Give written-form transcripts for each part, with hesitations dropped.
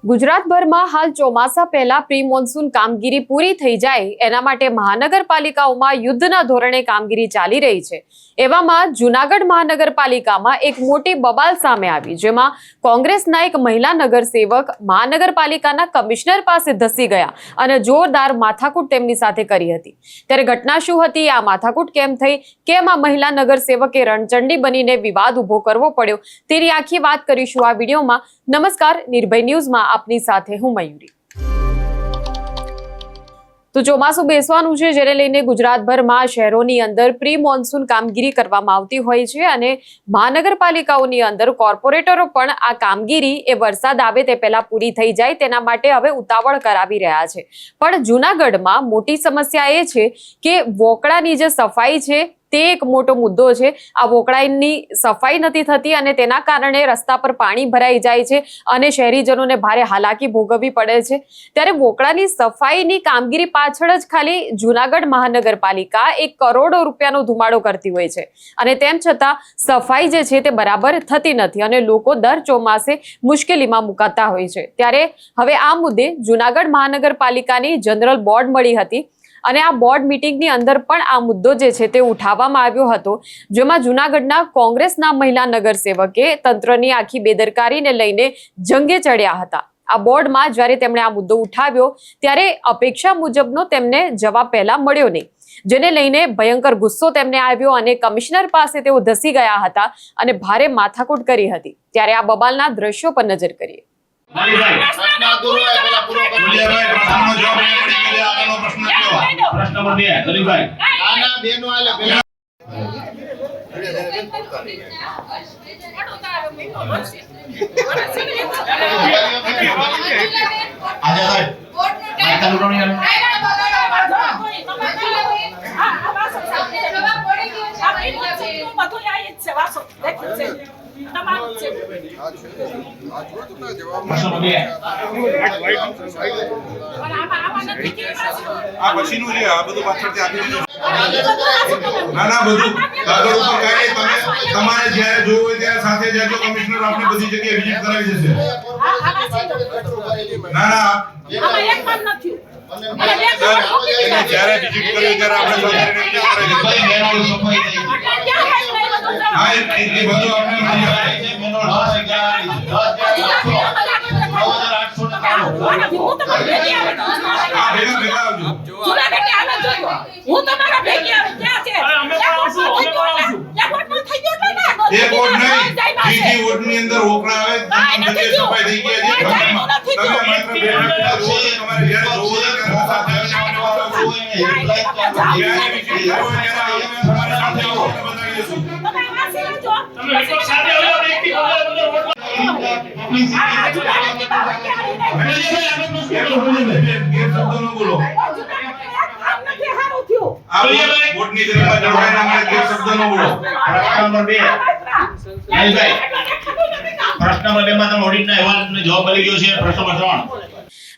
ગુજરાતભરમાં હાલ ચોમાસા પહેલા પ્રી મોન્સૂન કામગીરી પૂરી થઈ જાય એના માટે મહાનગરપાલિકાઓમાં યુદ્ધના ધોરણે કામગીરી ચાલી રહી છે। એવામાં જૂનાગઢ મહાનગરપાલિકામાં એક મોટી બબાલ સામે આવી, જેમાં કોંગ્રેસના એક મહિલા નગરસેવક મહાનગરપાલિકાના કમિશનર પાસે ધસી ગયા અને જોરદાર માથાકૂટ તેમની સાથે કરી હતી। ત્યારે ઘટના શું હતી, આ માથાકૂટ કેમ થઈ, કેમ આ મહિલા નગરસેવકે રણચંડી બનીને વિવાદ ઉભો કરવો પડ્યો, તેની આખી વાત કરીશું આ વિડીયોમાં। નમસ્કાર, નિર્ભય ન્યૂઝમાં આપની સાથે હું મયુરી। તો ચોમાસું બેસવાનું છે, જેને લઈને ગુજરાતભરમાં શહેરોની અંદર પ્રી મોન્સૂન કામગીરી કરવામાં આવતી હોય છે અને મહાનગરપાલિકાઓની અંદર કોર્પોરેટરો પણ આ કામગીરી એ વરસાદ આવે તે પહેલા પૂરી થઈ જાય તેના માટે હવે ઉતાવળ કરાવી રહ્યા છે। પણ જૂનાગઢમાં મોટી સમસ્યા એ છે કે વોકળાની જે સફાઈ છે તે એક મોટો મુદ્દો છે। આ વોકળાની સફાઈ નથી થતી અને તેના કારણે રસ્તા પર પાણી ભરાઈ જાય છે અને શહેરીજનોને ભારે હાલાકી ભોગવવી પડે છે। ત્યારે વોકળાની સફાઈની કામગીરી પાછળ જ ખાલી જૂનાગઢ મહાનગરપાલિકા 1 કરોડ રૂપિયાનો ધુમાડો કરતી હોય છે અને તેમ છતાં સફાઈ જે છે તે બરાબર થતી નથી અને લોકો દર ચોમાસે મુશ્કેલીમાં મુકાતા હોય છે। ત્યારે હવે આ મુદ્દે જૂનાગઢ મહાનગરપાલિકાની જનરલ બોર્ડ મળી હતી અને આ બોર્ડ મીટિંગની અંદર પણ આ મુદ્દો જે છે તે ઉઠાવવામાં આવ્યો હતો, જેમાં જૂનાગઢના કોંગ્રેસના મહિલા નગરસેવકે તંત્રની આખી બેદરકારીને લઈને જંગે ચડ્યા હતા। આ બોર્ડમાં જ્યારે તેમણે આ મુદ્દો ઉઠાવ્યો ત્યારે અપેક્ષા મુજબનો તેમને જવાબ પહેલા મળ્યો નહીં, જેને લઈને ભયંકર ગુસ્સો તેમને આવ્યો અને કમિશનર પાસે તેઓ ધસી ગયા હતા અને ભારે માથાકૂટ કરી હતી। ત્યારે આ બબાલના દ્રશ્યો પર નજર કરીએ।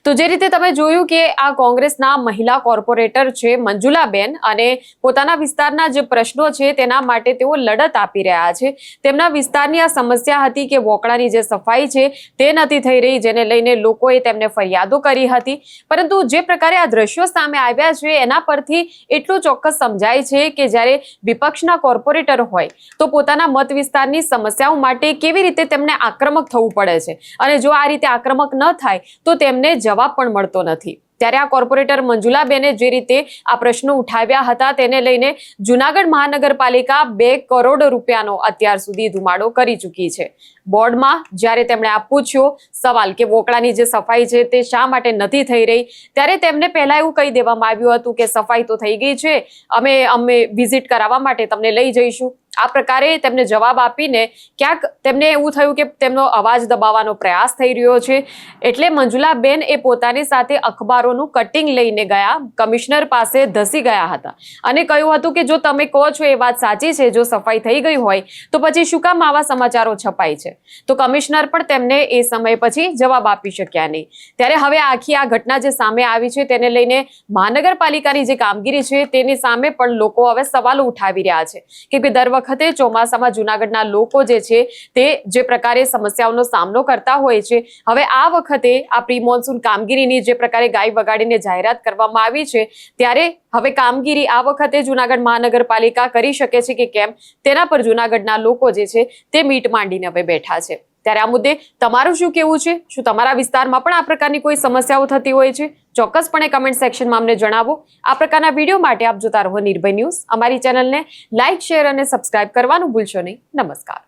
તો જે રીતે તમે જોયું કે આ કોંગ્રેસના મહિલા કોર્પોરેટર છે મંજુલાબેન અને પોતાના વિસ્તારના જે પ્રશ્નો છે તેના માટે તેઓ લડત આપી રહ્યા છે। તેમના વિસ્તારની આ સમસ્યા હતી કે વોકળાની જે સફાઈ છે તે નથી થઈ રહી, જેને લઈને લોકોએ તેમને ફરિયાદો કરી હતી। પરંતુ જે પ્રકારે આ દ્રશ્યો સામે આવ્યા છે એના પરથી એટલું ચોક્કસ સમજાય છે કે જ્યારે વિપક્ષના કોર્પોરેટર હોય તો પોતાના મત વિસ્તારની સમસ્યાઓ માટે કેવી રીતે તેમને આક્રમક થવું પડે છે અને જો આ રીતે આક્રમક ન થાય તો તેમને જવાબ પણ મળતો નથી। ત્યારે આ કોર્પોરેટર મંજુલાબેને જે રીતે આ પ્રશ્નો ઉઠાવ્યા હતા તેને લઈને જૂનાગઢ મહાનગરપાલિકા 2 કરોડ રૂપિયાનો અત્યાર સુધી ધુમાડો કરી ચૂકી છે। બોર્ડમાં જ્યારે તેમણે આ પૂછ્યો સવાલ કે વોકળાની જે સફાઈ છે તે શા માટે નથી થઈ રહી, ત્યારે તેમને પહેલા એવું કહી દેવામાં આવ્યું હતું કે સફાઈ તો થઈ ગઈ છે, અમે વિઝિટ કરાવવા માટે તમને લઈ જઈશું આ પ્રકારે તેમને જવાબ આપીને ક્યાંક તેમને એવું થયું કે તેમનો અવાજ દબાવવાનો પ્રયાસ થઈ રહ્યો છે, એટલે મંજુલાબેન એ પોતાની સાથે અખબારોનું કટિંગ લઈને ગયા, કમિશનર પાસે ધસી ગયા હતા અને કહ્યું હતું કે જો તમે કહો છો એ વાત સાચી છે, જો સફાઈ થઈ ગઈ હોય તો પછી શું કામ આવા સમાચારો છપાય છે? તો કમિશનર પણ તેમને એ સમય પછી જવાબ આપી શક્યા નહીં. ત્યારે હવે આખી આ ઘટના જે સામે આવી છે તેને લઈને મહાનગરપાલિકાની જે કામગીરી છે તેની સામે પણ લોકો હવે સવાલો ઉઠાવી રહ્યા છે, કેમ કે દર વખતે ચોમાસામાં જૂનાગઢના લોકો જે છે તે જે પ્રકારે સમસ્યાઓનો સામનો કરતા હોય છે, હવે આ વખતે આ પ્રી મોન્સૂન કામગીરીની જે પ્રકારે ગાય વગાડીને જાહેરાત કરવામાં આવી છે, ત્યારે હવે કામગીરી આ વખતે જૂનાગઢ મહાનગરપાલિકા કરી શકે છે કે કેમ તેના પર જૂનાગઢના લોકો જે છે તે મીટ માંડીને હવે બેઠા છે. ત્યારે આ મુદ્દે તમારું શું કહેવું છે? શું તમારા વિસ્તારમાં પણ આ પ્રકારની કોઈ સમસ્યાઓ થતી હોય છે? ચોક્કસપણે કમેન્ટ સેક્શનમાં અમને જણાવો. આ પ્રકારના વિડીયો માટે આપ જોતા રહો નિર્ભય ન્યૂઝ. અમારી ચેનલને લાઇક, શેર અને સબસ્ક્રાઇબ કરવાનું ભૂલશો નહીં. નમસ્કાર.